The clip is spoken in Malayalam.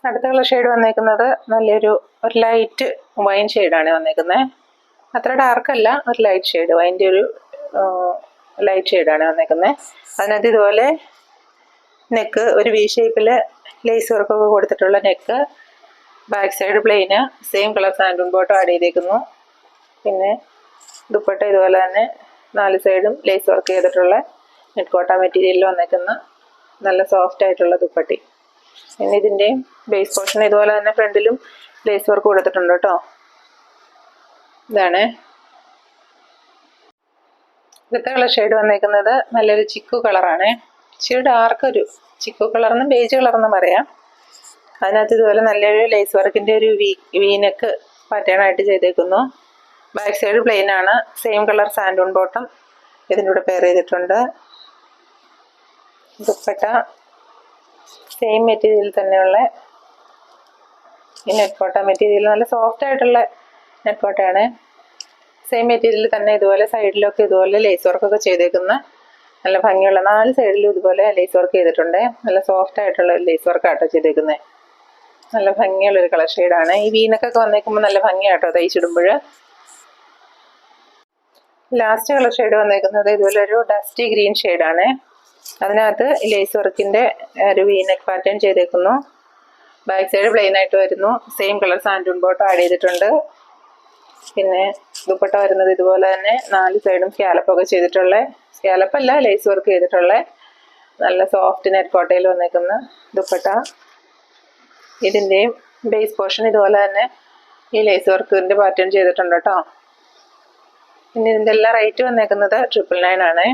അടുത്ത കളർ ഷെയ്ഡ് വന്നേക്കുന്നത് നല്ലൊരു ലൈറ്റ് വൈൻ ഷെയ്ഡാണ് വന്നേക്കുന്നത്. അത്ര ഡാർക്കല്ല, ഒരു ലൈറ്റ് ഷെയ്ഡ്, വൈൻ്റെ ഒരു ലൈറ്റ് ഷെയ്ഡാണ് വന്നേക്കുന്നത്. അതിനകത്ത് ഇതുപോലെ നെക്ക് ഒരു വി ഷേപ്പിൽ ലേസ് വർക്കൊക്കെ കൊടുത്തിട്ടുള്ള നെക്ക്, ബാക്ക് സൈഡ് പ്ലെയിന്, സെയിം കളർ സാൻഡൂൺ ബോട്ടം ആഡ് ചെയ്തേക്കുന്നു. പിന്നെ ദുപ്പട്ട ഇതുപോലെ തന്നെ 4 സൈഡും ലേസ് വർക്ക് ചെയ്തിട്ടുള്ള നെറ്റ് കോട്ട മെറ്റീരിയലിൽ വന്നേക്കുന്ന നല്ല സോഫ്റ്റ് ആയിട്ടുള്ള ദുപ്പട്ടി. പിന്നെ ഇതിൻ്റെയും ബേസ് പോർഷൻ ഇതുപോലെ തന്നെ ഫ്രണ്ടിലും ലേസ് വർക്ക് കൊടുത്തിട്ടുണ്ട് കേട്ടോ. ഇതാണ് ഇവിടുത്തെ കളർ ഷെയ്ഡ് വന്നേക്കുന്നത് നല്ലൊരു ചിക്കു കളറാണ്. ഇച്ചിരി ഡാർക്ക് ഒരു ചിക്കു കളറെന്നും ബേജ് കളറെന്നും പറയാം. അതിനകത്ത് ഇതുപോലെ നല്ലൊരു ലേസ് വർക്കിൻ്റെ ഒരു വീനെക്ക് പാറ്റേൺ ആയിട്ട് ചെയ്തേക്കുന്നു. ബാക്ക് സൈഡ് പ്ലെയിൻ ആണ്, സെയിം കളർ സാൻഡൂൺ ബോട്ടം ഇതിൻ്റെ കൂടെ പെയർ ചെയ്തിട്ടുണ്ട്. ദുപ്പട്ട സെയിം മെറ്റീരിയൽ തന്നെയുള്ള ഈ നെറ്റ് കോട്ട മെറ്റീരിയൽ നല്ല സോഫ്റ്റ് ആയിട്ടുള്ള നെറ്റ് കോട്ടയാണ്. സെയിം മെറ്റീരിയൽ തന്നെ ഇതുപോലെ സൈഡിലൊക്കെ ഇതുപോലെ ലേസ് വർക്കൊക്കെ ചെയ്തേക്കുന്ന നല്ല ഭംഗിയുള്ള 4 സൈഡിലും ഇതുപോലെ ലേസ് വർക്ക് ചെയ്തിട്ടുണ്ട്. നല്ല സോഫ്റ്റ് ആയിട്ടുള്ള ലേസ് വർക്കാട്ടോ ചെയ്തേക്കുന്നത്. നല്ല ഭംഗിയുള്ളൊരു കളർ ഷെയ്ഡാണ്. ഈ വീനക്കൊക്കെ വന്നേക്കുമ്പോൾ നല്ല ഭംഗിയാട്ടോ തയ്ച്ചിടുമ്പോൾ. ലാസ്റ്റ് കളർ ഷെയ്ഡ് വന്നേക്കുന്നത് ഇതുപോലെ ഒരു ഡസ്റ്റി ഗ്രീൻ ഷെയ്ഡാണ്. അതിനകത്ത് ലേസ് വർക്കിൻ്റെ ഒരു വീനെക്ക് പാറ്റേൺ ചെയ്തേക്കുന്നു. ബാക്ക് സൈഡ് പ്ലെയിൻ ആയിട്ട് വരുന്നു. സെയിം കളർ സാൻഡൂൺ ബോട്ടം ആഡ് ചെയ്തിട്ടുണ്ട്. പിന്നെ ദുപ്പട്ട വരുന്നത് ഇതുപോലെ തന്നെ 4 സൈഡും സ്കാലപ്പൊക്കെ ചെയ്തിട്ടുള്ള, സ്കാലപ്പല്ല ലേസ് വർക്ക് ചെയ്തിട്ടുള്ള നല്ല സോഫ്റ്റ് നെറ്റ് കോട്ടയിൽ വന്നേക്കുന്ന ദുപ്പട്ട. ഇതിൻ്റെയും ബേസ് പോർഷൻ ഇതുപോലെ തന്നെ ഈ ലേസ് വർക്കിൻ്റെ പാറ്റേൺ ചെയ്തിട്ടുണ്ട് കേട്ടോ. പിന്നെ ഇതിൻ്റെ എല്ലാ റേറ്റ് വന്നേക്കുന്നത് 999 ആണ്.